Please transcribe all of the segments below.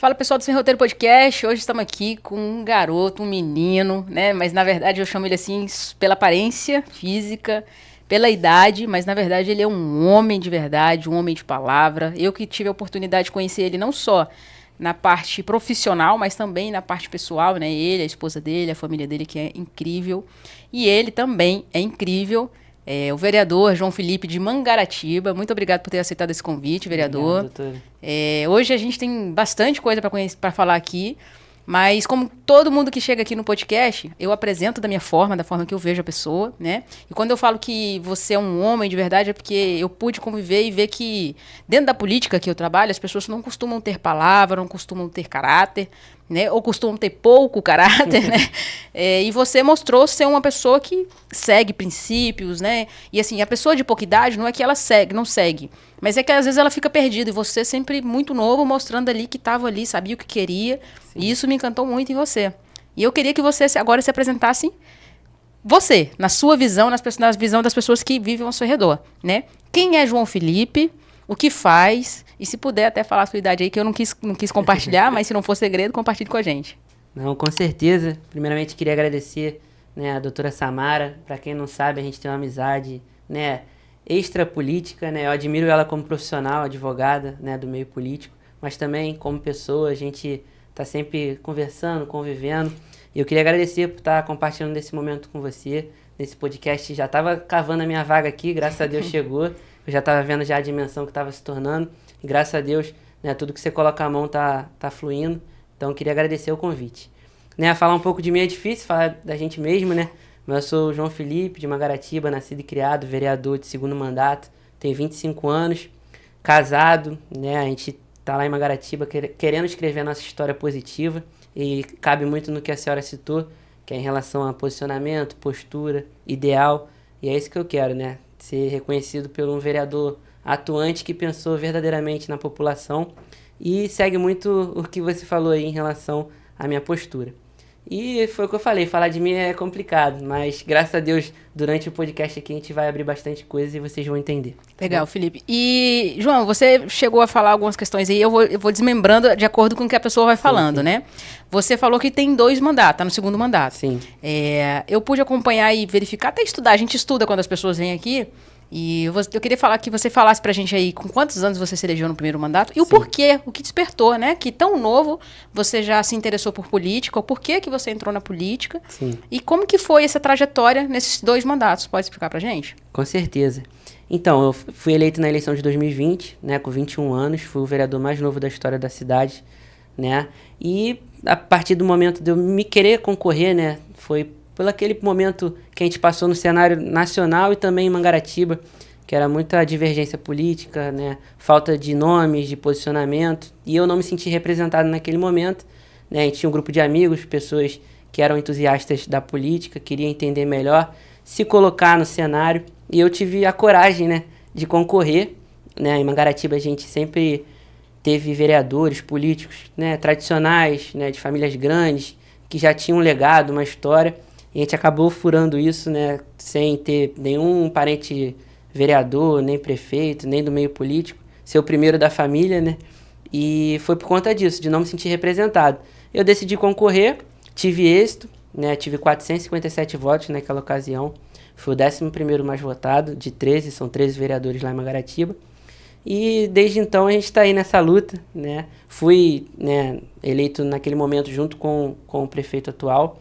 Fala, pessoal do Sem Roteiro Podcast. Hoje estamos aqui com um garoto, um menino, né? Mas na verdade eu chamo ele assim pela aparência física, pela idade, mas na verdade ele é um homem de verdade, um homem de palavra. Eu que tive a oportunidade de conhecer ele não só na parte profissional, mas também na parte pessoal, né? Ele, a esposa dele, a família dele, que é incrível. E ele também é incrível. O vereador João Felipe de Mangaratiba. Muito obrigado por ter aceitado esse convite, vereador. Obrigado, doutora. Hoje a gente tem bastante coisa para falar aqui, mas como todo mundo que chega aqui no podcast, eu apresento da forma que eu vejo a pessoa, né? E quando eu falo que você é um homem de verdade, é porque eu pude conviver e ver que dentro da política que eu trabalho, as pessoas não costumam ter palavra, não costumam ter caráter, né? Ou costumam ter pouco caráter, né? E você mostrou ser uma pessoa que segue princípios, né? E assim, a pessoa de pouca idade não é que ela não segue, mas é que às vezes ela fica perdida. E você sempre muito novo, mostrando ali que estava ali, sabia o que queria. Sim. E isso me encantou muito em você. E eu queria que você agora se apresentasse você, na sua visão, na visão das pessoas que vivem ao seu redor, né? Quem é João Felipe? O que faz? E se puder até falar a sua idade aí, que eu não quis compartilhar, mas se não for segredo, compartilhe com a gente. Não, com certeza. Primeiramente, queria agradecer, né, a doutora Samara. Para quem não sabe, a gente tem uma amizade, né, extra-política, né? Eu admiro ela como profissional, advogada, né, do meio político, mas também como pessoa, a gente está sempre conversando, convivendo. E eu queria agradecer por estar compartilhando desse momento com você, nesse podcast. Já estava cavando a minha vaga aqui, graças a Deus chegou. Eu já estava vendo já a dimensão que estava se tornando. E graças a Deus, né, tudo que você coloca a mão tá fluindo. Então, eu queria agradecer o convite. Né, falar um pouco de mim é difícil, falar da gente mesmo, né? Mas eu sou o João Felipe, de Mangaratiba, nascido e criado, vereador de segundo mandato. Tenho 25 anos, casado, né? A gente tá lá em Mangaratiba querendo escrever a nossa história positiva. E cabe muito no que a senhora citou, que é em relação a posicionamento, postura, ideal. E é isso que eu quero, né? Ser reconhecido por um vereador atuante que pensou verdadeiramente na população e segue muito o que você falou aí em relação à minha postura. E foi o que eu falei, falar de mim é complicado, mas graças a Deus, durante o podcast aqui a gente vai abrir bastante coisa e vocês vão entender. Legal, Felipe. E, João, você chegou a falar algumas questões aí, eu vou desmembrando de acordo com o que a pessoa vai falando, sim. Né? Você falou que tem 2 mandatos, tá no segundo mandato. Sim. Eu pude acompanhar e verificar, até estudar, a gente estuda quando as pessoas vêm aqui, e eu queria falar que você falasse pra gente aí com quantos anos você se elegeu no primeiro mandato e o porquê, o que despertou, né? Que tão novo você já se interessou por política, o porquê que você entrou na política. Sim. E como que foi essa trajetória nesses 2 mandatos? Pode explicar pra gente? Com certeza. Então, eu fui eleito na eleição de 2020, né, com 21 anos, fui o vereador mais novo da história da cidade, né? E a partir do momento de eu me querer concorrer, né, foi pelo aquele momento que a gente passou no cenário nacional e também em Mangaratiba, que era muita divergência política, né, falta de nomes, de posicionamento, e eu não me senti representado naquele momento, né? A gente tinha um grupo de amigos, pessoas que eram entusiastas da política, queriam entender melhor, se colocar no cenário, e eu tive a coragem, né, de concorrer, né? Em Mangaratiba a gente sempre teve vereadores políticos, né, tradicionais, né, de famílias grandes, que já tinham um legado, uma história, e a gente acabou furando isso, né, sem ter nenhum parente vereador, nem prefeito, nem do meio político, ser o primeiro da família, né, e foi por conta disso, de não me sentir representado. Eu decidi concorrer, tive êxito, né, tive 457 votos naquela ocasião, fui o 11º mais votado, de 13, são 13 vereadores lá em Mangaratiba, e desde então a gente está aí nessa luta, né, fui, né, eleito naquele momento junto com o prefeito atual,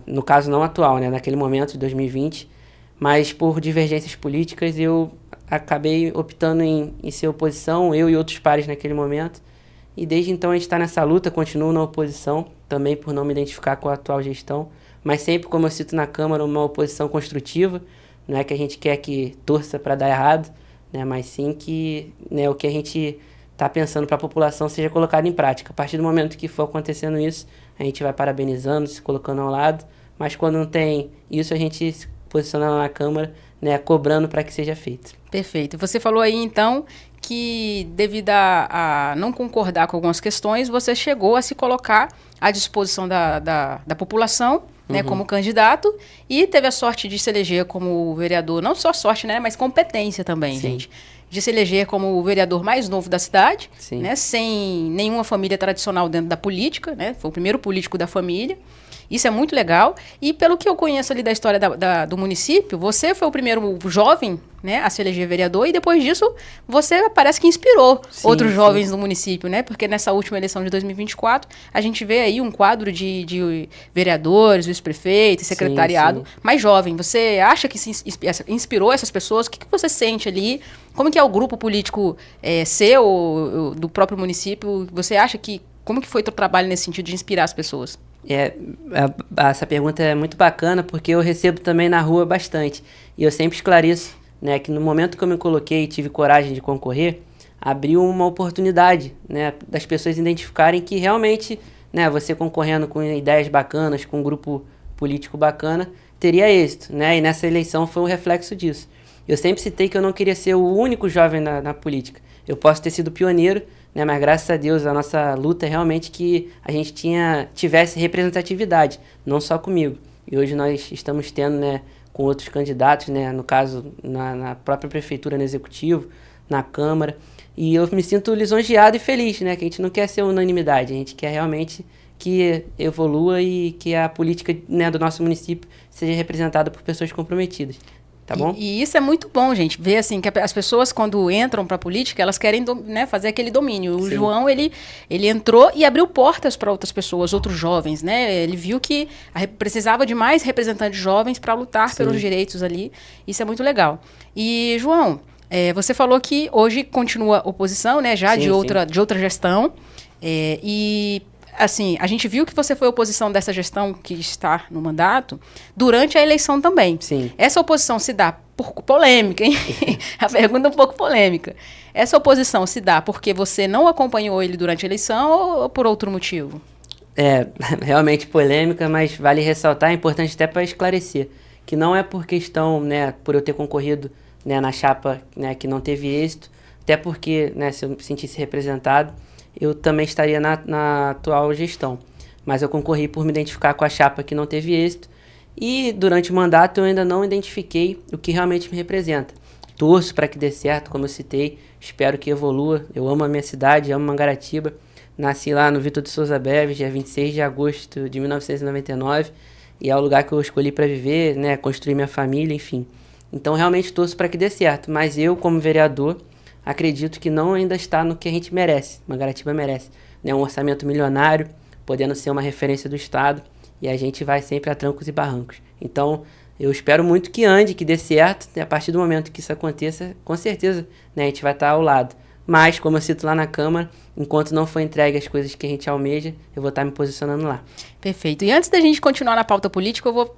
no caso não atual, né, naquele momento de 2020, mas por divergências políticas eu acabei optando em ser oposição, eu e outros pares naquele momento, e desde então a gente está nessa luta, continuo na oposição, também por não me identificar com a atual gestão, mas sempre, como eu cito na Câmara, uma oposição construtiva, não é que a gente quer que torça para dar errado, né, mas sim que, né, o que a gente está pensando para a população seja colocado em prática. A partir do momento que for acontecendo isso, a gente vai parabenizando, se colocando ao lado, mas quando não tem isso, a gente se posiciona lá na Câmara, né, cobrando para que seja feito. Perfeito. Você falou aí, então, que devido a não concordar com algumas questões, você chegou a se colocar à disposição da população, né, como candidato, e teve a sorte de se eleger como vereador, não só sorte, né, mas competência também, Sim. gente. de se eleger como o vereador mais novo da cidade, Sim. né, sem nenhuma família tradicional dentro da política, né, foi o primeiro político da família. Isso é muito legal. E pelo que eu conheço ali da história do município, você foi o primeiro jovem, né, a se eleger vereador, e depois disso você parece que inspirou outros jovens do município, né? Porque nessa última eleição de 2024, a gente vê aí um quadro de vereadores, vice-prefeitos, secretariado mais jovem. Você acha que se inspirou essas pessoas? O que você sente ali? Como que é o grupo político seu, do próprio município? Você acha que... Como que foi o teu trabalho nesse sentido de inspirar as pessoas? Essa pergunta é muito bacana, porque eu recebo também na rua bastante. E eu sempre esclareço, né, que no momento que eu me coloquei e tive coragem de concorrer, abriu uma oportunidade, né, das pessoas identificarem que realmente, né, você concorrendo com ideias bacanas, com um grupo político bacana, teria êxito, né? E nessa eleição foi um reflexo disso. Eu sempre citei que eu não queria ser o único jovem na política. Eu posso ter sido pioneiro, né, mas graças a Deus a nossa luta é realmente que a gente tivesse representatividade, não só comigo. E hoje nós estamos tendo, né, com outros candidatos, né, no caso na própria prefeitura, no executivo, na Câmara. E eu me sinto lisonjeado e feliz, né, que a gente não quer ser unanimidade, a gente quer realmente que evolua e que a política, né, do nosso município seja representada por pessoas comprometidas. Tá bom? E isso é muito bom, gente, ver assim que as pessoas quando entram para a política, elas querem, né, fazer aquele domínio. O João, ele entrou e abriu portas para outras pessoas, outros jovens, né? Ele viu que precisava de mais representantes jovens para lutar pelos direitos ali. Isso é muito legal. E, João, você falou que hoje continua oposição, né, já de outra gestão. Assim, a gente viu que você foi oposição dessa gestão que está no mandato durante a eleição também. Sim. Essa oposição se dá por polêmica, hein? A pergunta é um pouco polêmica. Essa oposição se dá porque você não acompanhou ele durante a eleição ou por outro motivo? Realmente polêmica, mas vale ressaltar, é importante até para esclarecer, que não é por questão, né, por eu ter concorrido, né, na chapa, né, que não teve êxito, até porque, né, se eu me sentisse representado, eu também estaria na atual gestão. Mas eu concorri por me identificar com a chapa que não teve êxito e durante o mandato eu ainda não identifiquei o que realmente me representa. Torço para que dê certo, como eu citei, espero que evolua. Eu amo a minha cidade, amo Mangaratiba. Nasci lá no Vitor de Souza Breves, dia 26 de agosto de 1999, e é o lugar que eu escolhi para viver, né, construir minha família, enfim. Então realmente torço para que dê certo, mas eu como vereador acredito que não ainda está no que a gente merece, Mangaratiba merece, né? Um orçamento milionário, podendo ser uma referência do Estado, e a gente vai sempre a trancos e barrancos. Então, eu espero muito que ande, que dê certo, e a partir do momento que isso aconteça, com certeza, né, a gente vai estar ao lado. Mas, como eu cito lá na Câmara, enquanto não for entregue as coisas que a gente almeja, eu vou estar me posicionando lá. Perfeito. E antes da gente continuar na pauta política, eu vou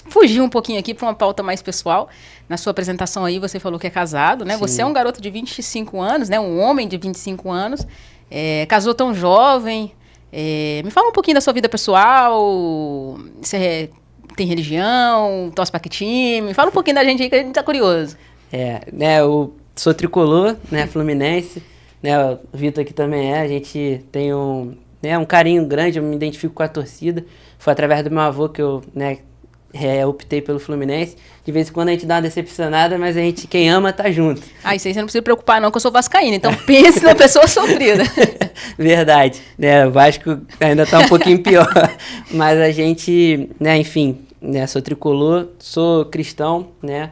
fugir um pouquinho aqui para uma pauta mais pessoal. Na sua apresentação aí, você falou que é casado, né? Sim. Você é um garoto de 25 anos, né? Um homem de 25 anos. Casou tão jovem. Me fala um pouquinho da sua vida pessoal. Você tem religião? Torce para que time? Fala um pouquinho da gente aí que a gente tá curioso. Eu sou tricolor, né? Fluminense. Né? O Vitor aqui também a gente tem um carinho grande, eu me identifico com a torcida. Foi através do meu avô que eu, né, optei pelo Fluminense. De vez em quando a gente dá uma decepcionada, mas quem ama tá junto. Isso aí você não precisa se preocupar não, que eu sou vascaína, então pense na pessoa sofrida. Verdade, né, o Vasco ainda tá um pouquinho pior, mas a gente, né, enfim, né, sou tricolor, sou cristão, né,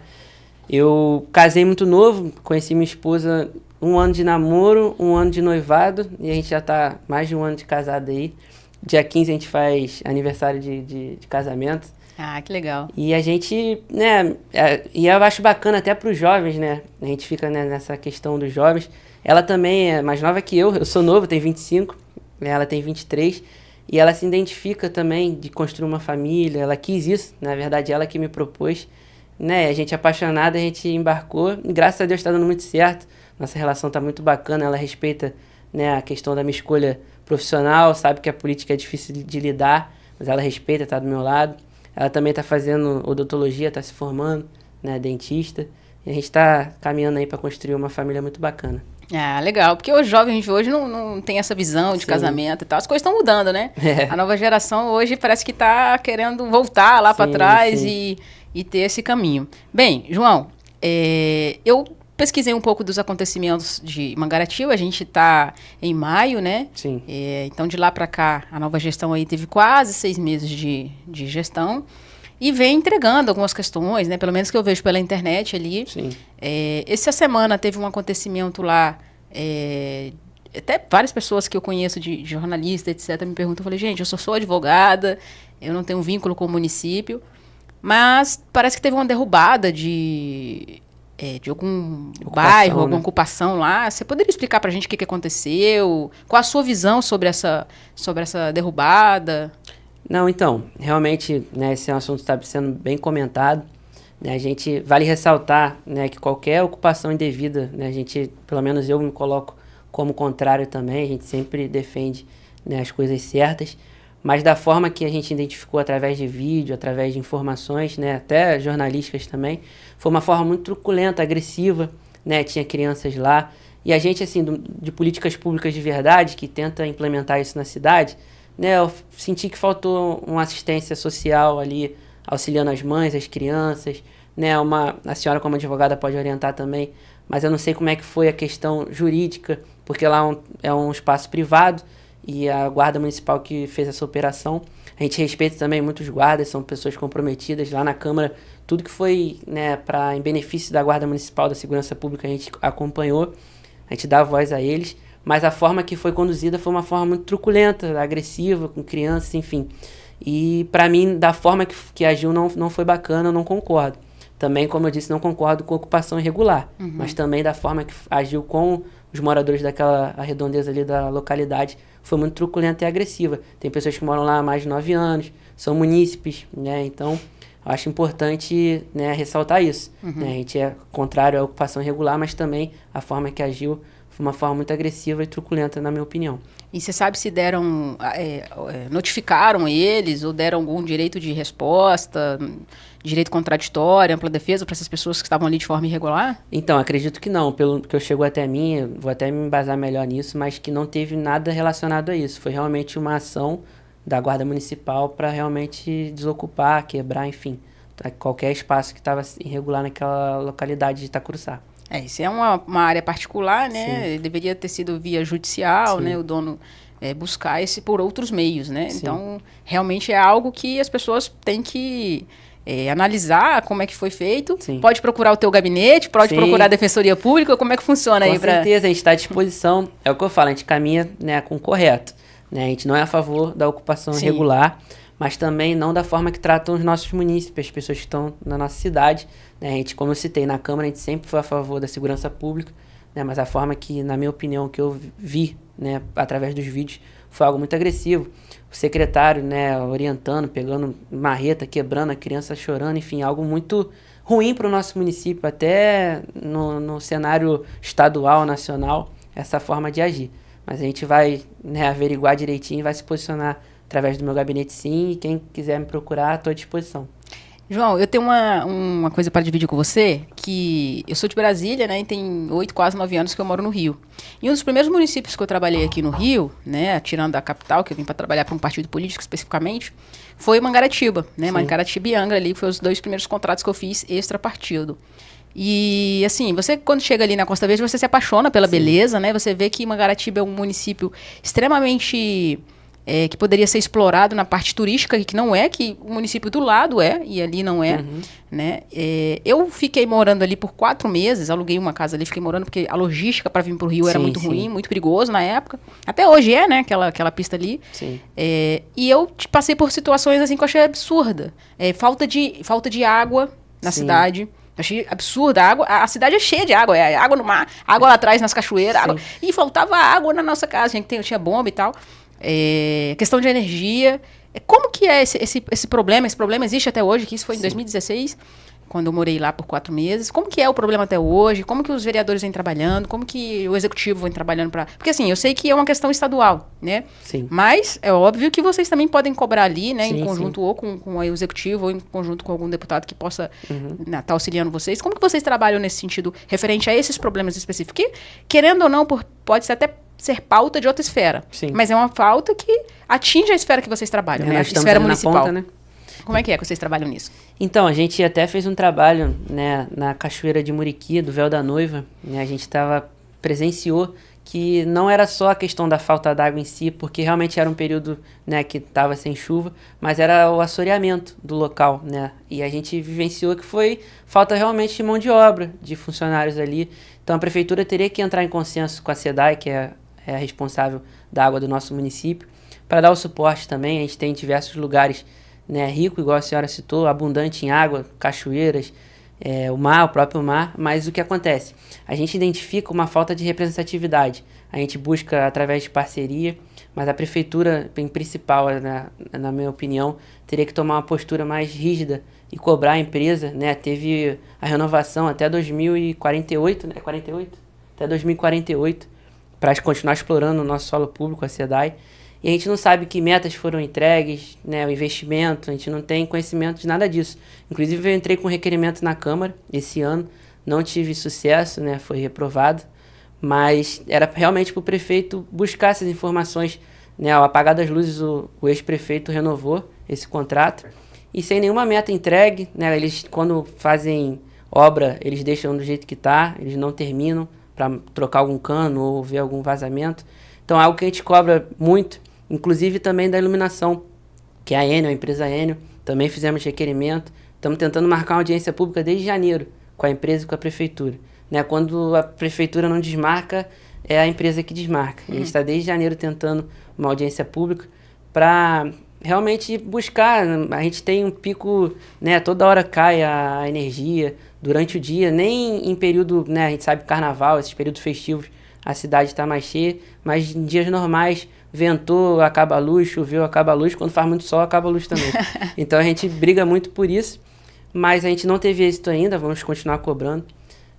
eu casei muito novo, conheci minha esposa 1 ano de namoro, 1 ano de noivado, e a gente já tá mais de 1 ano de casado aí. Dia 15 a gente faz aniversário de casamento. Ah, que legal. E a gente, né, e eu acho bacana até para os jovens, né, a gente fica, né, nessa questão dos jovens. Ela também é mais nova que eu sou novo, tenho 25, ela tem 23, e ela se identifica também de construir uma família, ela quis isso, na verdade ela que me propôs, né, a gente apaixonado, a gente embarcou, e graças a Deus está dando muito certo, nossa relação está muito bacana, ela respeita, né, a questão da minha escolha profissional, sabe que a política é difícil de lidar, mas ela respeita, está do meu lado. Ela também está fazendo odontologia, está se formando, né, dentista. E a gente está caminhando aí para construir uma família muito bacana. Ah, legal, porque os jovens de hoje não tem essa visão de casamento e tal. As coisas estão mudando, né? A nova geração hoje parece que está querendo voltar lá para trás e ter esse caminho. Bem, João, eu pesquisei um pouco dos acontecimentos de Mangaratiba. A gente está em maio, né? Sim. Então, de lá para cá, a nova gestão aí teve quase 6 meses de gestão e vem entregando algumas questões, né? Pelo menos que eu vejo pela internet ali. Sim. Essa semana teve um acontecimento lá, até várias pessoas que eu conheço de jornalista, etc., me perguntam, eu falei, gente, eu sou advogada, eu não tenho vínculo com o município, mas parece que teve uma derrubada de algum bairro, alguma ocupação lá. Você poderia explicar pra gente o que aconteceu? Qual a sua visão sobre essa derrubada? Não, então, realmente, né, esse é um assunto que está sendo bem comentado. Né, a gente vale ressaltar, né, que qualquer ocupação indevida, né, a gente, pelo menos eu me coloco como contrário também, a gente sempre defende, né, as coisas certas, mas da forma que a gente identificou através de vídeo, através de informações, né, até jornalísticas também, foi uma forma muito truculenta, agressiva, né, tinha crianças lá, e a gente, assim, de políticas públicas de verdade, que tenta implementar isso na cidade, né, eu senti que faltou uma assistência social ali, auxiliando as mães, as crianças, né, a senhora como advogada pode orientar também, mas eu não sei como é que foi a questão jurídica, porque lá é um espaço privado e a guarda municipal que fez essa operação, a gente respeita também muitos guardas, são pessoas comprometidas lá na Câmara, tudo que foi, né, em benefício da guarda municipal, da segurança pública, a gente acompanhou, a gente dá voz a eles, mas a forma que foi conduzida foi uma forma muito truculenta, agressiva, com crianças, enfim. E para mim, da forma que agiu não foi bacana, eu não concordo. Também, como eu disse, não concordo com a ocupação irregular, mas também da forma que agiu com os moradores daquela redondeza ali da localidade foi muito truculenta e agressiva. Tem pessoas que moram lá há mais de 9 anos, são munícipes, né? Então, eu acho importante, né, ressaltar isso. Né? A gente é contrário à ocupação irregular, mas também a forma que agiu foi uma forma muito agressiva e truculenta, na minha opinião. E você sabe se notificaram eles ou deram algum direito de resposta, direito contraditório, ampla defesa para essas pessoas que estavam ali de forma irregular? Então, acredito que não. Pelo que chegou até mim, vou até me embasar melhor nisso, mas que não teve nada relacionado a isso. Foi realmente uma ação da Guarda Municipal para realmente desocupar, quebrar, enfim, qualquer espaço que estava irregular naquela localidade de Itacuruçá. Isso é uma área particular, né? Sim. Deveria ter sido via judicial, né? O dono buscar esse por outros meios, né? Sim. Então, realmente é algo que as pessoas têm que analisar como é que foi feito. Sim. Pode procurar o teu gabinete, pode procurar a Defensoria Pública, como é que funciona aí? Com certeza, a gente está à disposição. É o que eu falo, a gente caminha, né, com o correto. Né? A gente não é a favor da ocupação irregular, mas também não da forma que tratam os nossos munícipes, as pessoas que estão na nossa cidade. Né? A gente, como eu citei, na Câmara a gente sempre foi a favor da segurança pública, né? Mas a forma que, na minha opinião, que eu vi, né, através dos vídeos, foi algo muito agressivo. O secretário, né, orientando, pegando marreta, quebrando a criança, chorando, enfim, algo muito ruim para o nosso município, até no cenário estadual, nacional, essa forma de agir. Mas a gente vai, né, averiguar direitinho e vai se posicionar através do meu gabinete, sim, e quem quiser me procurar, estou à disposição. João, eu tenho uma coisa para dividir com você, que eu sou de Brasília, né, e tem 8, quase 9 anos que eu moro no Rio. E um dos primeiros municípios que eu trabalhei aqui no Rio, né, tirando da capital, que eu vim para trabalhar para um partido político especificamente, foi Mangaratiba, né, Mangaratiba e Angra ali, foram os 2 primeiros contratos que eu fiz extra-partido. E, assim, você quando chega ali na Costa Verde, você se apaixona pela beleza, né, você vê que Mangaratiba é um município extremamente... que poderia ser explorado na parte turística, que não é, que o município do lado e ali não é, né? Eu fiquei morando ali por 4 meses, aluguei uma casa ali, fiquei morando, porque a logística para vir para o Rio era muito ruim, muito perigoso na época. Até hoje né? Aquela pista ali. E eu passei por situações assim que eu achei absurda. Falta de água na cidade. Achei absurda. A cidade é cheia de água. Água no mar, água lá atrás nas cachoeiras. E faltava água na nossa casa. Tinha bomba e tal. Questão de energia. Como que é esse problema? Esse problema existe até hoje, que isso foi em 2016, quando eu morei lá por 4 meses. Como que é o problema até hoje? Como que os vereadores vêm trabalhando? Como que o executivo vem trabalhando para... Porque assim, eu sei que é uma questão estadual, né? Sim. Mas é óbvio que vocês também podem cobrar ali, né? Em conjunto ou com o executivo ou em conjunto com algum deputado que possa estar auxiliando vocês. Como que vocês trabalham nesse sentido referente a esses problemas específicos? Que, querendo ou não, pode ser até ser pauta de outra esfera. Sim. Mas é uma pauta que atinge a esfera que vocês trabalham, né? A esfera municipal. Na ponta, né? Como é que vocês trabalham nisso? Então, a gente até fez um trabalho, né, na Cachoeira de Muriqui, do Véu da Noiva, né, a gente presenciou que não era só a questão da falta d'água em si, porque realmente era um período, né, que estava sem chuva, mas era o assoreamento do local, né, e a gente vivenciou que foi falta realmente de mão de obra, de funcionários ali. Então a prefeitura teria que entrar em consenso com a SEDAI, que é a responsável da água do nosso município, para dar o suporte também. A gente tem diversos lugares, né, rico, igual a senhora citou, abundante em água, cachoeiras, o próprio mar, mas o que acontece? A gente identifica uma falta de representatividade, a gente busca através de parceria, mas a prefeitura, em principal, na minha opinião, teria que tomar uma postura mais rígida e cobrar a empresa, né? Teve a renovação até 2048, né? 48? Até 2048, para continuar explorando o nosso solo público, a SEDAI. E a gente não sabe que metas foram entregues, né, o investimento, a gente não tem conhecimento de nada disso. Inclusive, eu entrei com um requerimento na Câmara esse ano, não tive sucesso, né, foi reprovado, mas era realmente para o prefeito buscar essas informações, né. Ao apagar das luzes, o ex-prefeito renovou esse contrato, e sem nenhuma meta entregue, né, eles, quando fazem obra, eles deixam do jeito que está, eles não terminam para trocar algum cano ou ver algum vazamento. Então, é algo que a gente cobra muito, inclusive também da iluminação, que é a Enel, a empresa Enel, também fizemos requerimento. Estamos tentando marcar uma audiência pública desde janeiro, com a empresa e com a prefeitura. Né? Quando a prefeitura não desmarca, é a empresa que desmarca. E a gente está desde janeiro tentando uma audiência pública para realmente buscar. A gente tem um pico, né? Toda hora cai a energia durante o dia, nem em período, né? A gente sabe, carnaval, esses períodos festivos, a cidade está mais cheia, mas em dias normais, ventou, acaba a luz, choveu, acaba a luz, quando faz muito sol, acaba a luz também. Então a gente briga muito por isso, mas a gente não teve êxito ainda, vamos continuar cobrando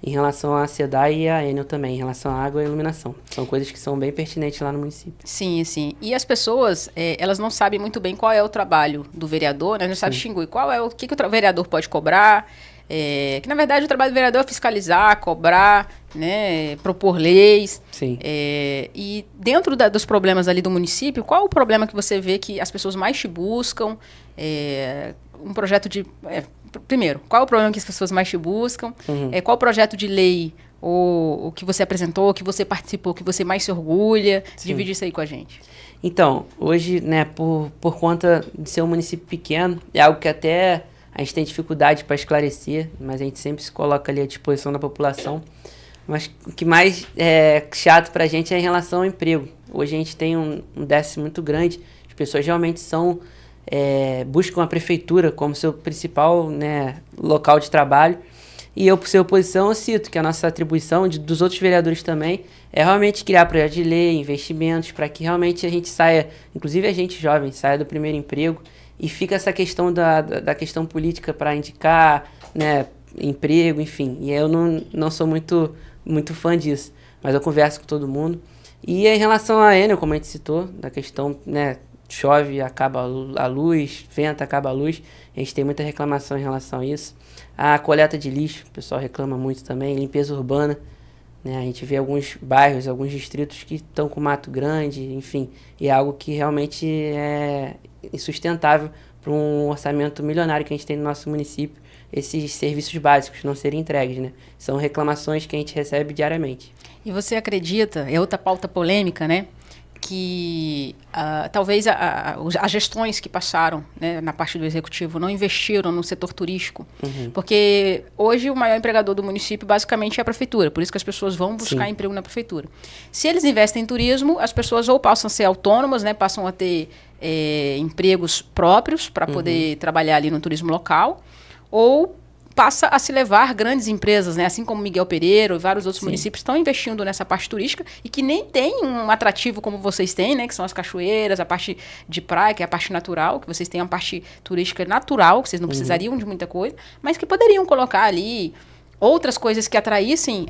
em relação à SEDAI e à Enel também, em relação à água e iluminação. São coisas que são bem pertinentes lá no município. Sim, sim. E as pessoas, elas não sabem muito bem qual é o trabalho do vereador, né? Não sabe distinguir qual é o que o vereador pode cobrar. Que na verdade o trabalho do vereador é fiscalizar, cobrar, né, propor leis. Sim. E dentro dos problemas ali do município, qual o problema que você vê que as pessoas mais te buscam? Um projeto de... primeiro, qual é o problema que as pessoas mais te buscam? Qual o projeto de lei ou o que você apresentou, que você participou, que você mais se orgulha? Sim. Divide isso aí com a gente. Então, hoje, né, por conta de ser um município pequeno, é algo que até a gente tem dificuldade para esclarecer, mas a gente sempre se coloca ali à disposição da população. Mas o que mais é chato para a gente é em relação ao emprego. Hoje a gente tem um déficit muito grande, as pessoas realmente buscam a prefeitura como seu principal, né, local de trabalho. E eu, por ser oposição, eu cito que a nossa atribuição, dos outros vereadores também, é realmente criar projetos de lei, investimentos, para que realmente a gente saia, inclusive a gente jovem, saia do primeiro emprego. E fica essa questão da questão política para indicar, né, emprego, enfim. E eu não sou muito fã disso, mas eu converso com todo mundo. E em relação à Enel, como a gente citou, da questão, né, chove, acaba a luz, venta, acaba a luz. A gente tem muita reclamação em relação a isso. A coleta de lixo, o pessoal reclama muito também. Limpeza urbana, né, a gente vê alguns bairros, alguns distritos que estão com mato grande, enfim. E é algo que realmente é insustentável para um orçamento milionário que a gente tem no nosso município, esses serviços básicos não serem entregues, né? São reclamações que a gente recebe diariamente. E você acredita, é outra pauta polêmica, né? Que talvez as gestões que passaram, né, na parte do executivo não investiram no setor turístico, porque hoje o maior empregador do município basicamente é a prefeitura, por isso que as pessoas vão buscar emprego na prefeitura. Se eles investem em turismo, as pessoas ou passam a ser autônomas, né, passam a ter empregos próprios para poder trabalhar ali no turismo local, ou passa a se levar grandes empresas, né? Assim como Miguel Pereira e vários outros municípios estão investindo nessa parte turística e que nem tem um atrativo como vocês têm, né? Que são as cachoeiras, a parte de praia, que é a parte natural, que vocês têm a parte turística natural, que vocês não precisariam de muita coisa, mas que poderiam colocar ali outras coisas que atraíssem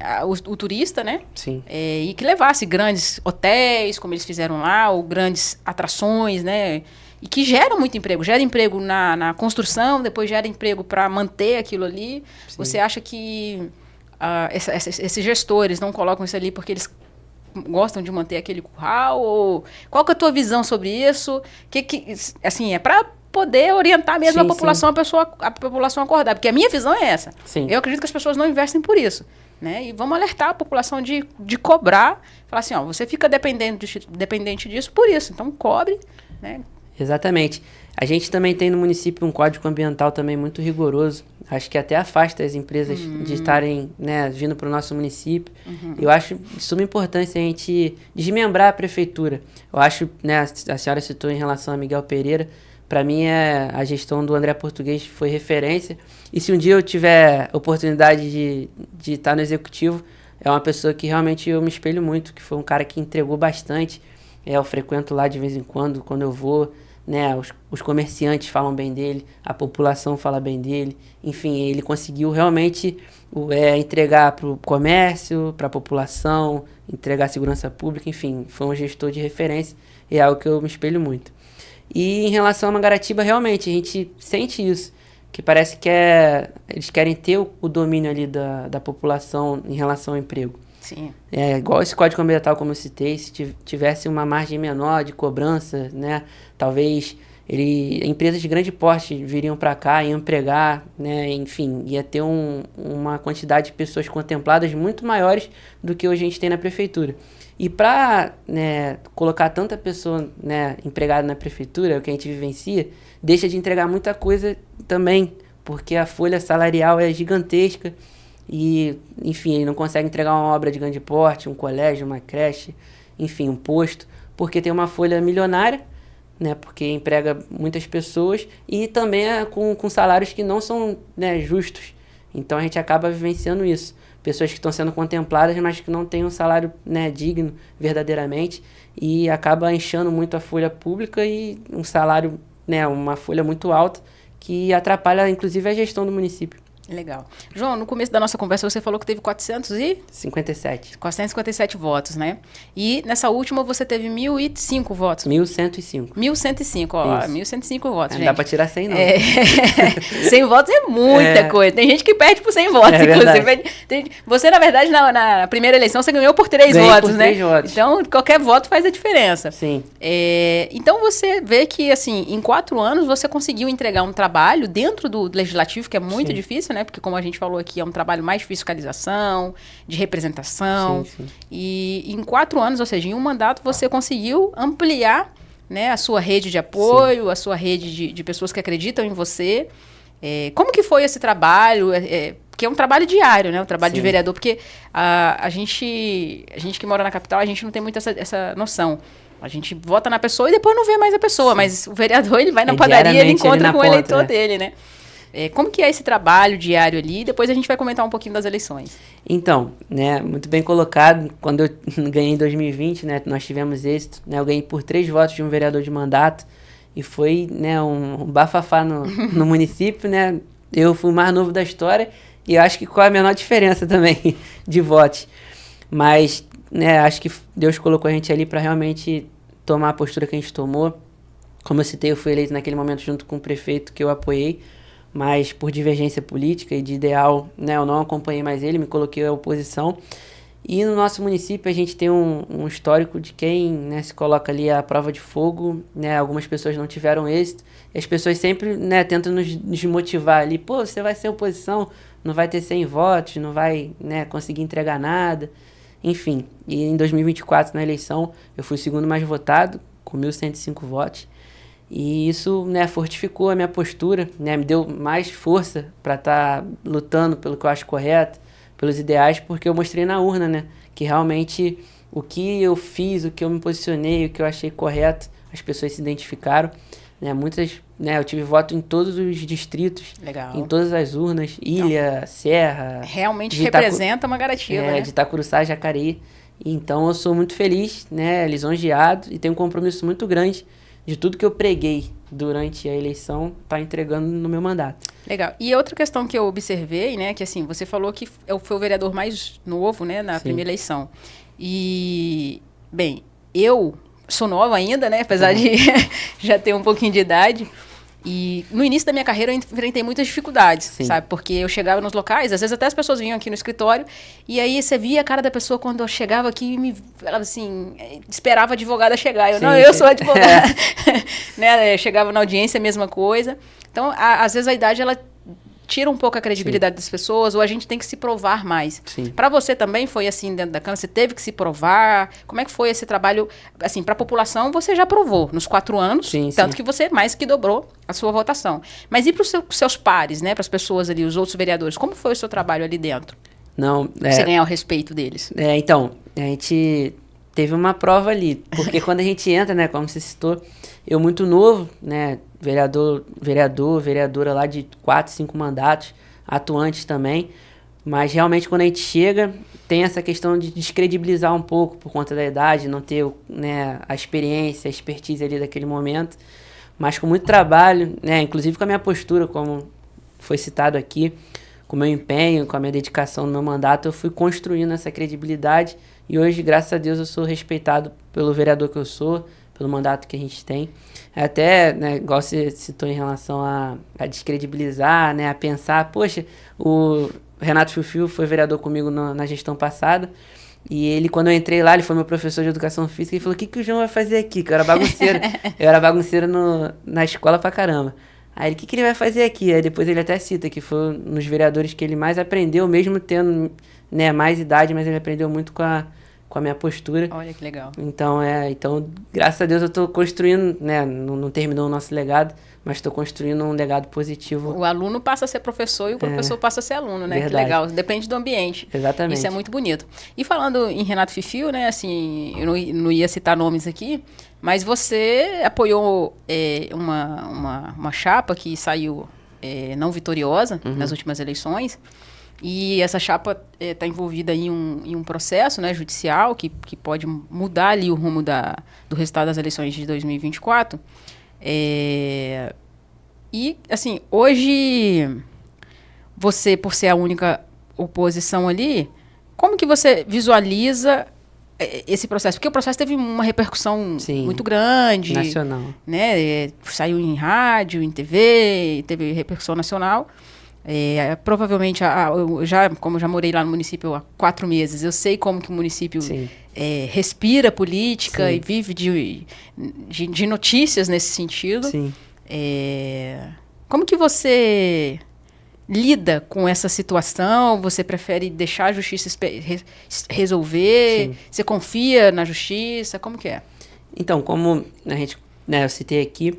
o turista, né? Sim. E que levasse grandes hotéis, como eles fizeram lá, ou grandes atrações, né? E que gera muito emprego. Gera emprego na construção, depois gera emprego para manter aquilo ali. Sim. Você acha que esses gestores não colocam isso ali porque eles gostam de manter aquele curral? Ou qual que é a tua visão sobre isso? Assim, é para poder orientar mesmo Sim, a população, a população acordar. Porque a minha visão é essa. Sim. Eu acredito que as pessoas não investem por isso. Né? E vamos alertar a população de cobrar, falar assim, ó, você fica dependente disso por isso, então cobre, né? Exatamente. A gente também tem no município um código ambiental também muito rigoroso. Acho que até afasta as empresas de estarem, né, vindo para o nosso município. Eu acho de suma importância a gente desmembrar a prefeitura. Eu acho, né, a senhora citou em relação a Miguel Pereira, para mim a gestão do André Português foi referência. E se um dia eu tiver oportunidade de estar no executivo, é uma pessoa que realmente eu me espelho muito, que foi um cara que entregou bastante. Eu frequento lá de vez em quando eu vou, né, os comerciantes falam bem dele, a população fala bem dele. Enfim, ele conseguiu realmente entregar para o comércio, para a população, entregar segurança pública, enfim, foi um gestor de referência e é algo que eu me espelho muito. E em relação a Mangaratiba, realmente, a gente sente isso, que parece que eles querem ter o domínio ali da população em relação ao emprego. Sim. Igual esse código ambiental, como eu citei, se tivesse uma margem menor de cobrança, né, talvez empresas de grande porte viriam para cá, iam empregar, né, enfim, ia ter uma quantidade de pessoas contempladas muito maiores do que hoje a gente tem na prefeitura. E para, né, colocar tanta pessoa, né, empregada na prefeitura, o que a gente vivencia, deixa de entregar muita coisa também, porque a folha salarial é gigantesca e, enfim, ele não consegue entregar uma obra de grande porte, um colégio, uma creche, enfim, um posto, porque tem uma folha milionária, né, porque emprega muitas pessoas e também com salários que não são, né, justos. Então a gente acaba vivenciando isso. Pessoas que estão sendo contempladas, mas que não têm um salário, né, digno verdadeiramente e acaba inchando muito a folha pública e um salário, né, uma folha muito alta que atrapalha inclusive a gestão do município. Legal. João, no começo da nossa conversa você falou que teve 457 votos, né? E nessa última você teve 1.005 votos. 1.105. 1.105, ó. 1.105 votos, não gente. Não dá pra tirar 100, não. 100 votos é muita coisa. Tem gente que perde por 100 votos, inclusive. Você, na verdade, na primeira eleição, você ganhou por 3 votos, por né? 3 votos. Então, qualquer voto faz a diferença. Sim. Então, você vê que, assim, em 4 anos, você conseguiu entregar um trabalho dentro do legislativo, que é muito difícil, né? Porque, como a gente falou aqui, é um trabalho mais de fiscalização, de representação. Sim. E em 4 anos, ou seja, em um mandato, você conseguiu ampliar, né, a sua rede de apoio, a sua rede de pessoas que acreditam em você. Como que foi esse trabalho? Porque é um trabalho diário, né? Um trabalho de vereador, porque a gente que mora na capital, a gente não tem muito essa noção. A gente vota na pessoa e depois não vê mais a pessoa, mas o vereador, ele vai na padaria, ele encontra com o eleitor dele, né? Como que é esse trabalho diário ali? Depois a gente vai comentar um pouquinho das eleições. Então, né, muito bem colocado. Quando eu ganhei em 2020, né, nós tivemos êxito, né, eu ganhei por 3 votos de um vereador de mandato e foi, né, um bafafá no município, né? Eu fui o mais novo da história e eu acho que com a menor diferença também de votos. Mas, né, acho que Deus colocou a gente ali para realmente tomar a postura que a gente tomou. Como eu citei, eu fui eleito naquele momento junto com o prefeito que eu apoiei, mas por divergência política e de ideal, né, eu não acompanhei mais ele, me coloquei à oposição. E no nosso município a gente tem um histórico de quem, né, se coloca ali à prova de fogo, né, algumas pessoas não tiveram êxito, e as pessoas sempre, né, tentam nos motivar ali, pô, você vai ser oposição, não vai ter 100 votos, não vai, né, conseguir entregar nada, enfim. E em 2024, na eleição, eu fui o segundo mais votado, com 1.105 votos. E isso, né, fortificou a minha postura, né, me deu mais força para estar lutando pelo que eu acho correto, pelos ideais, porque eu mostrei na urna, né, que realmente o que eu fiz, o que eu me posicionei, o que eu achei correto, as pessoas se identificaram, né, muitas, né, eu tive voto em todos os distritos, legal, em todas as urnas, Ilha, Serra. Realmente representa Mangaratiba, né? De Itacuruçá, Jacareí. Então eu sou muito feliz, né, lisonjeado e tenho um compromisso muito grande de tudo que eu preguei durante a eleição, tá entregando no meu mandato. Legal. E outra questão que eu observei, né, que assim, você falou que foi o vereador mais novo, né, na primeira eleição. E, bem, eu sou nova ainda, né, apesar de já ter um pouquinho de idade. E no início da minha carreira eu enfrentei muitas dificuldades, Sim. sabe? Porque eu chegava nos locais, às vezes até as pessoas vinham aqui no escritório, e aí você via a cara da pessoa quando eu chegava aqui e ela assim, esperava a advogada chegar. Eu, Sim, não, eu sou advogada. Né? Eu chegava na audiência, a mesma coisa. Então, às vezes a idade, ela tira um pouco a credibilidade das pessoas, ou a gente tem que se provar mais. Para você também foi assim dentro da Câmara? Você teve que se provar? Como é que foi esse trabalho? Assim, para a população você já provou nos 4 anos, tanto que você mais que dobrou a sua votação. Mas e para os seus pares, né? Para as pessoas ali, os outros vereadores? Como foi o seu trabalho ali dentro? Não, Você ganhar o respeito deles? Então, a gente teve uma prova ali, porque quando a gente entra, né, como você citou, eu muito novo, né, vereadora lá de 4, 5 mandatos, atuantes também, mas realmente quando a gente chega, tem essa questão de descredibilizar um pouco por conta da idade, não ter, né, a experiência, a expertise ali daquele momento, mas com muito trabalho, né, inclusive com a minha postura, como foi citado aqui, com o meu empenho, com a minha dedicação no meu mandato, eu fui construindo essa credibilidade e hoje, graças a Deus, eu sou respeitado pelo vereador que eu sou, pelo mandato que a gente tem. Até, né, igual você citou em relação a descredibilizar, né, a pensar, poxa, o Renato Fiufio foi vereador comigo na gestão passada, e ele, quando eu entrei lá, ele foi meu professor de educação física, e falou, o que o João vai fazer aqui? Que eu era bagunceiro. Eu era bagunceiro na escola pra caramba. Aí ele, o que ele vai fazer aqui? Aí depois ele até cita que foi um dos vereadores que ele mais aprendeu, mesmo tendo, né, mais idade, mas ele aprendeu muito com a minha postura. Olha que legal. Então, graças a Deus eu estou construindo, né, não terminou o nosso legado, mas estou construindo um legado positivo. O aluno passa a ser professor e o professor passa a ser aluno, né? Verdade. Que legal, depende do ambiente. Exatamente. Isso é muito bonito. E falando em Renato Fiufio, né, assim, eu não ia citar nomes aqui, mas você apoiou uma chapa que saiu não vitoriosa nas últimas eleições, e essa chapa está envolvida em um processo, né, judicial que pode mudar ali o rumo do resultado das eleições de 2024. E, assim, hoje, você, por ser a única oposição ali, como que você visualiza esse processo? Porque o processo teve uma repercussão muito grande. Nacional. Né? Saiu em rádio, em TV, teve repercussão nacional. Provavelmente, como eu já morei lá no município há 4 meses, eu sei como que o município respira política e vive de notícias nesse sentido. Sim. Como que você lida com essa situação? Você prefere deixar a justiça resolver? Sim. Você confia na justiça? Como que é? Então, como a gente, né, eu citei aqui,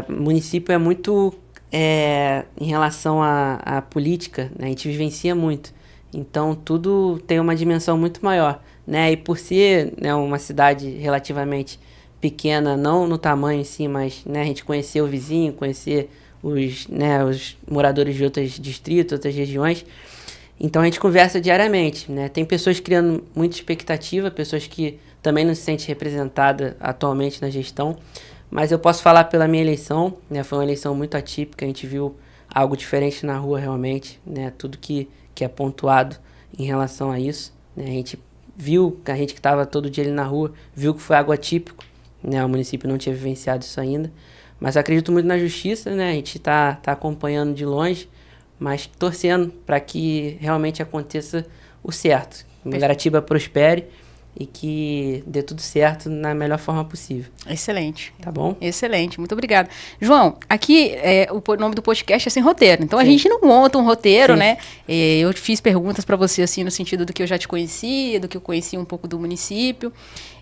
o município é muito... em relação à política, né, a gente vivencia muito. Então, tudo tem uma dimensão muito maior. Né? E por ser, né, uma cidade relativamente pequena, não no tamanho em si, mas, né, a gente conhecer o vizinho, conhecer os moradores de outros distritos, outras regiões. Então, a gente conversa diariamente. Né? Tem pessoas criando muita expectativa, pessoas que também não se sentem representadas atualmente na gestão. Mas eu posso falar pela minha eleição, né? Foi uma eleição muito atípica, a gente viu algo diferente na rua realmente, né? Tudo que é pontuado em relação a isso, né? A gente viu, a gente que estava todo dia ali na rua, viu que foi algo atípico, né? O município não tinha vivenciado isso ainda, mas eu acredito muito na justiça, né? A gente tá acompanhando de longe, mas torcendo para que realmente aconteça o certo, que Guaratiba prospere e que dê tudo certo na melhor forma possível. Excelente. Tá bom? Excelente, muito obrigada. João, aqui o nome do podcast é Sem Roteiro, então a gente não monta um roteiro, né? Eu fiz perguntas para você, assim, no sentido do que eu já te conhecia, do que eu conhecia um pouco do município,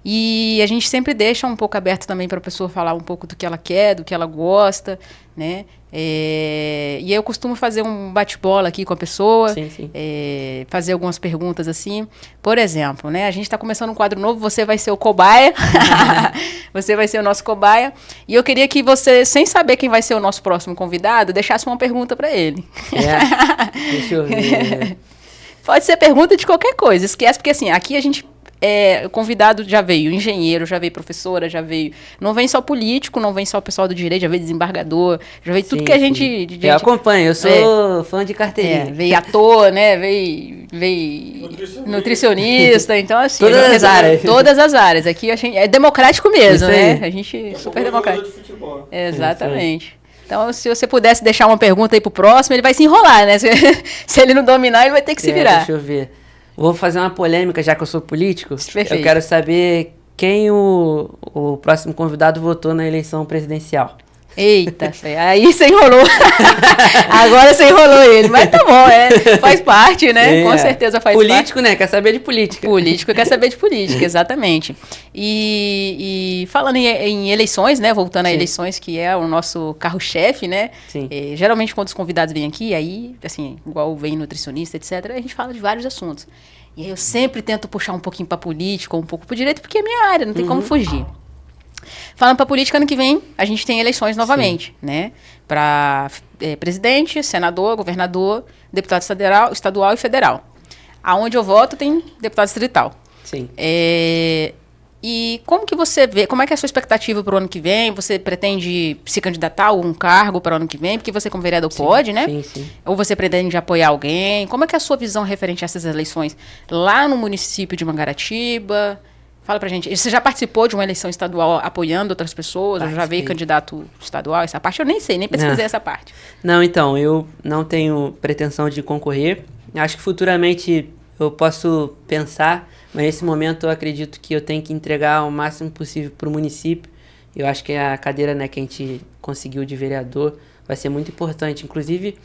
e a gente sempre deixa um pouco aberto também para a pessoa falar um pouco do que ela quer, do que ela gosta, né? E eu costumo fazer um bate-bola aqui com a pessoa, fazer algumas perguntas assim. Por exemplo, né, a gente está começando um quadro novo, você vai ser o cobaia, você vai ser o nosso cobaia, e eu queria que você, sem saber quem vai ser o nosso próximo convidado, deixasse uma pergunta para ele. Deixa eu ver. Pode ser pergunta de qualquer coisa, esquece, porque assim, aqui a gente... o convidado já veio engenheiro, já veio professora, já veio... Não vem só político, não vem só o pessoal do direito, já veio desembargador, já veio tudo que a gente... Eu acompanho, eu sou fã de carteirinha. Veio ator, né? Veio nutricionista, então assim... Todas as áreas. Todas as áreas. Aqui a gente, é democrático mesmo, isso né? aí. A gente super democrático. De futebol. Exatamente. Então, se você pudesse deixar uma pergunta aí pro próximo, ele vai se enrolar, né? Se ele não dominar, ele vai ter que se virar. Deixa eu ver. Vou fazer uma polêmica, já que eu sou político. Perfeito. Eu quero saber quem o próximo convidado votou na eleição presidencial. Eita, aí você enrolou. Agora você enrolou ele. Mas tá bom, faz parte, né? Com certeza faz parte. Político, né? Quer saber de política. Político quer saber de política, exatamente. E falando em eleições, né? Voltando a eleições, que é o nosso carro-chefe, né? Sim. Geralmente, quando os convidados vêm aqui, aí, assim, igual vem nutricionista, etc., a gente fala de vários assuntos. E aí eu sempre tento puxar um pouquinho pra política, um pouco pro direito, porque é minha área, não tem como fugir. Falando para política, ano que vem, a gente tem eleições novamente, né? Para presidente, senador, governador, deputado estadual e federal. Aonde eu voto tem deputado distrital. Sim. E como que você vê, como é que é a sua expectativa para o ano que vem? Você pretende se candidatar a algum cargo para o ano que vem? Porque você como vereador pode, né? Sim, sim. Ou você pretende apoiar alguém? Como é que é a sua visão referente a essas eleições lá no município de Mangaratiba? Fala pra gente. Você já participou de uma eleição estadual apoiando outras pessoas? Ou já veio candidato estadual? Essa parte eu nem sei, nem pesquisei essa parte. Não, então, eu não tenho pretensão de concorrer. Acho que futuramente eu posso pensar, mas nesse momento eu acredito que eu tenho que entregar o máximo possível para o município. Eu acho que a cadeira, né, que a gente conseguiu de vereador vai ser muito importante. Inclusive,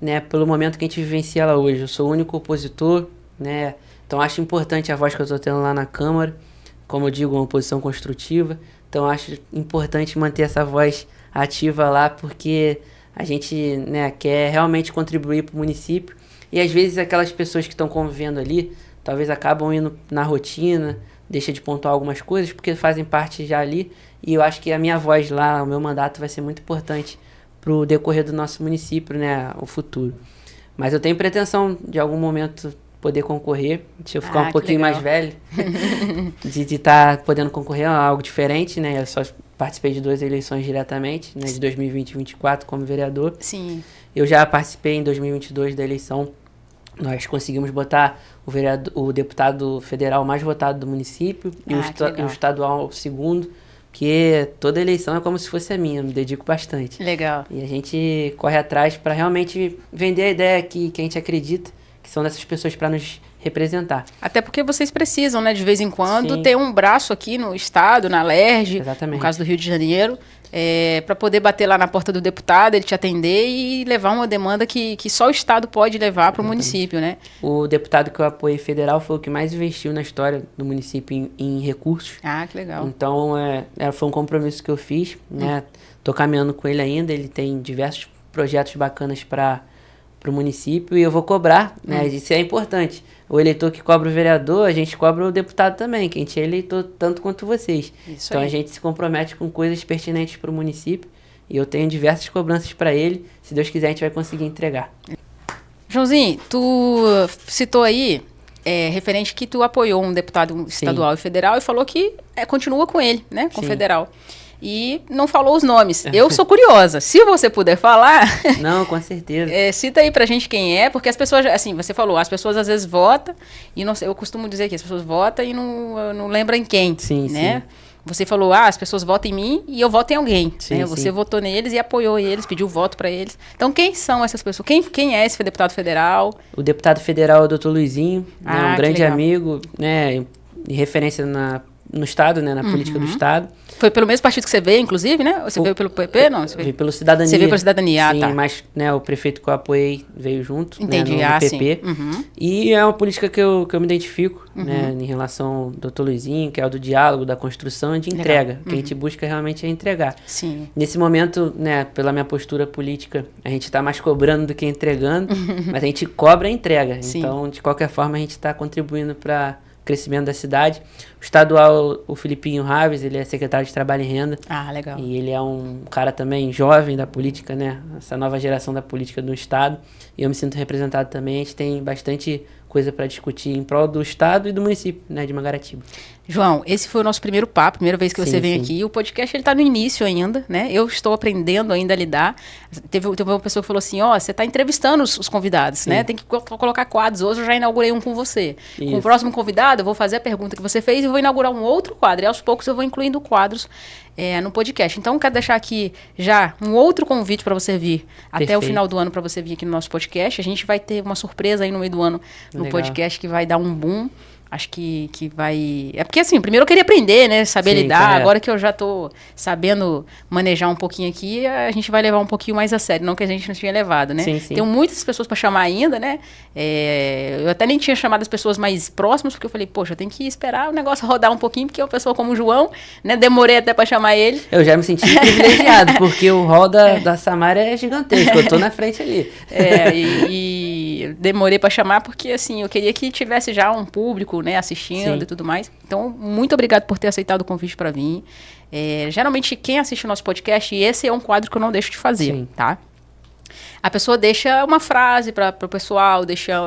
né, pelo momento que a gente vivencia ela hoje. Eu sou o único opositor, né? Então acho importante a voz que eu estou tendo lá na Câmara. Como eu digo, uma oposição construtiva. Então, acho importante manter essa voz ativa lá, porque a gente, né, quer realmente contribuir para o município. E, às vezes, aquelas pessoas que estão convivendo ali, talvez acabam indo na rotina, deixa de pontuar algumas coisas, porque fazem parte já ali. E eu acho que a minha voz lá, o meu mandato, vai ser muito importante para o decorrer do nosso município, né, o futuro. Mas eu tenho pretensão, de algum momento, poder concorrer, deixa eu ficar um pouquinho mais velho, de estar podendo concorrer a algo diferente, né? Eu só participei de 2 eleições diretamente, né? De 2020 e 2024 como vereador. Sim. Eu já participei em 2022 da eleição, nós conseguimos botar o deputado federal mais votado do município e o estadual segundo, que toda eleição é como se fosse a minha, eu me dedico bastante. Legal. E a gente corre atrás para realmente vender a ideia que a gente acredita, que são dessas pessoas para nos representar. Até porque vocês precisam, né, de vez em quando, Sim. ter um braço aqui no estado, na LERJ, Exatamente. no caso do Rio de Janeiro, para poder bater lá na porta do deputado, ele te atender e levar uma demanda que só o estado pode levar para o município, né? O deputado que eu apoiei federal foi o que mais investiu na história do município em recursos. Ah, que legal. Então, foi um compromisso que eu fiz, né? Tô caminhando com ele ainda, ele tem diversos projetos bacanas para o município e eu vou cobrar, né? Isso é importante. O eleitor que cobra o vereador, a gente cobra o deputado também, que a gente é eleitor tanto quanto vocês. Isso então aí. A gente se compromete com coisas pertinentes para o município e eu tenho diversas cobranças para ele. Se Deus quiser, a gente vai conseguir entregar. Joãozinho, tu citou aí, referente que tu apoiou um deputado estadual e federal e falou que continua com ele, né? Com o federal. E não falou os nomes. Eu sou curiosa. Se você puder falar... Não, com certeza. Cita aí pra gente quem é, porque as pessoas, assim, você falou, as pessoas às vezes votam, e não sei, eu costumo dizer que as pessoas votam e não lembram em quem, Sim, né? sim. Você falou, as pessoas votam em mim e eu voto em alguém. Sim, né? Você votou neles e apoiou eles, pediu voto pra eles. Então, quem são essas pessoas? Quem é esse deputado federal? O deputado federal é o Dr. Luizinho, né, um grande legal. amigo, né, de referência no Estado, né, na política do Estado. Foi pelo mesmo partido que você veio, inclusive, né? Você veio pelo PP, não? Você veio pelo Cidadania. Você veio pela Cidadania, sim, tá. mas né, o prefeito que eu apoiei veio junto, Entendi, né, no PP. Sim. Uhum. E é uma política que eu me identifico, né, em relação ao Dr. Luizinho, que é o do diálogo, da construção e de entrega. O que a gente busca realmente é entregar. Sim. Nesse momento, né, pela minha postura política, a gente está mais cobrando do que entregando, mas a gente cobra a entrega. Sim. Então, de qualquer forma, a gente está contribuindo para crescimento da cidade. O estadual, o Filipinho Raves, ele é secretário de Trabalho e Renda. Ah, legal. E ele é um cara também jovem da política, né? Essa nova geração da política do estado. E eu me sinto representado também. A gente tem bastante coisa para discutir em prol do estado e do município, né, de Mangaratiba. João, esse foi o nosso primeiro papo, primeira vez que você Sim, vem sim. aqui. O podcast ele tá no início ainda, né? Eu estou aprendendo ainda a lidar. Teve uma pessoa que falou assim, ó, você está entrevistando os convidados, Sim. né? Tem que colocar quadros. Hoje eu já inaugurei um com você. Com o Isso. próximo convidado, eu vou fazer a pergunta que você fez e vou inaugurar um outro quadro. E aos poucos eu vou incluindo quadros no podcast. Então, quero deixar aqui já um outro convite para você vir até o Perfeito. final do ano, para você vir aqui no nosso podcast. A gente vai ter uma surpresa aí no meio do ano no Legal. podcast que vai dar um boom. Acho que vai... É porque, assim, primeiro eu queria aprender, né? Saber Sim, lidar. correto. Agora que eu já tô sabendo manejar um pouquinho aqui, a gente vai levar um pouquinho mais a sério. Não que a gente não tinha levado, né? Sim, sim. Tem muitas pessoas para chamar ainda, né? Eu até nem tinha chamado as pessoas mais próximas, porque eu falei, poxa, eu tenho que esperar o negócio rodar um pouquinho, porque é uma pessoa como o João, né? Demorei até para chamar ele. Eu já me senti privilegiado, porque o hall da Samara é gigantesco, eu tô na frente ali. E demorei para chamar porque, assim, eu queria que tivesse já um público, né, assistindo Sim. e tudo mais. Então, muito obrigado por ter aceitado o convite para vir. Geralmente, quem assiste o nosso podcast, e esse é um quadro que eu não deixo de fazer, Sim. tá? A pessoa deixa uma frase para o pessoal, deixa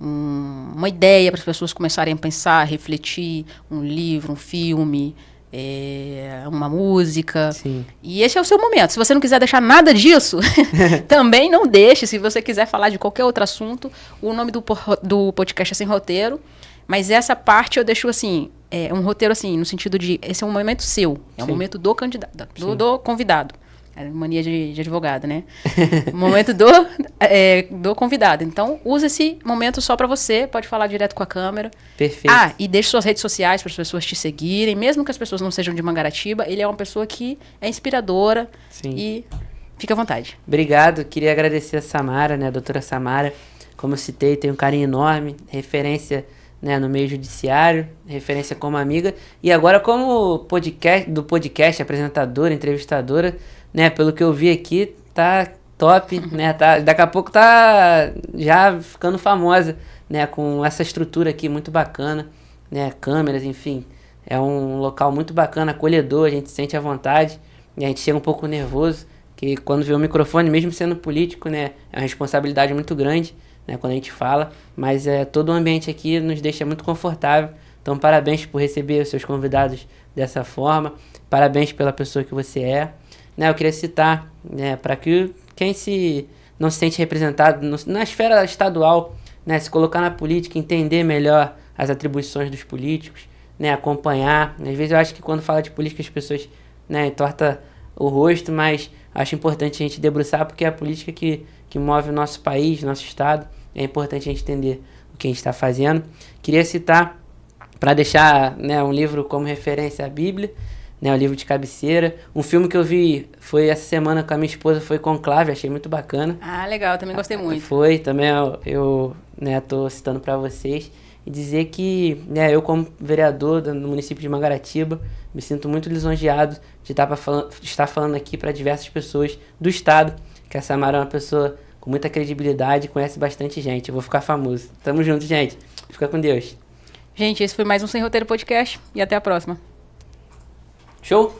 uma ideia para as pessoas começarem a pensar, refletir, um livro, um filme, uma música. Sim. E esse é o seu momento. Se você não quiser deixar nada disso, também não deixe. Se você quiser falar de qualquer outro assunto, o nome do podcast é Sem Roteiro. Mas essa parte eu deixo assim, um roteiro assim, no sentido de, esse é um momento seu, é um Sim. momento do candidato, Sim. do convidado. Mania de advogado, né? O momento do convidado. Então, use esse momento só para você. Pode falar direto com a câmera. Perfeito. E deixe suas redes sociais para as pessoas te seguirem. Mesmo que as pessoas não sejam de Mangaratiba, ele é uma pessoa que é inspiradora. Sim. E fica à vontade. Obrigado, queria agradecer a Samara, né, a doutora Samara. Como eu citei, tenho um carinho enorme, referência, né, no meio judiciário, referência como amiga. E agora como podcast, apresentadora, entrevistadora, né, pelo que eu vi aqui, tá top, né, daqui a pouco tá já ficando famosa, né, com essa estrutura aqui muito bacana, né, câmeras, enfim, é um local muito bacana, acolhedor, a gente se sente à vontade, e a gente chega um pouco nervoso, que quando vê o microfone, mesmo sendo político, né, é uma responsabilidade muito grande, né, quando a gente fala, mas todo o ambiente aqui nos deixa muito confortável, então parabéns por receber os seus convidados dessa forma, parabéns pela pessoa que você é. Né, eu queria citar, né, para que quem não se sente representado na esfera estadual, né, se colocar na política, entender melhor as atribuições dos políticos, né, acompanhar. Às vezes eu acho que quando fala de política as pessoas, né, entortam o rosto, mas acho importante a gente debruçar porque é a política que move o nosso país, nosso estado. É importante a gente entender o que a gente está fazendo. Queria citar, para deixar, né, um livro como referência, a Bíblia, né, o livro de cabeceira. Um filme que eu vi foi essa semana com a minha esposa, foi Conclave, achei muito bacana. Legal, também gostei muito. Foi, também eu né, tô citando para vocês. E dizer que, né, eu como vereador no município de Mangaratiba, me sinto muito lisonjeado de estar falando aqui para diversas pessoas do estado, que a Samara é uma pessoa com muita credibilidade, conhece bastante gente. Eu vou ficar famoso. Tamo junto, gente. Fica com Deus. Gente, esse foi mais um Sem Roteiro Podcast e até a próxima. Show?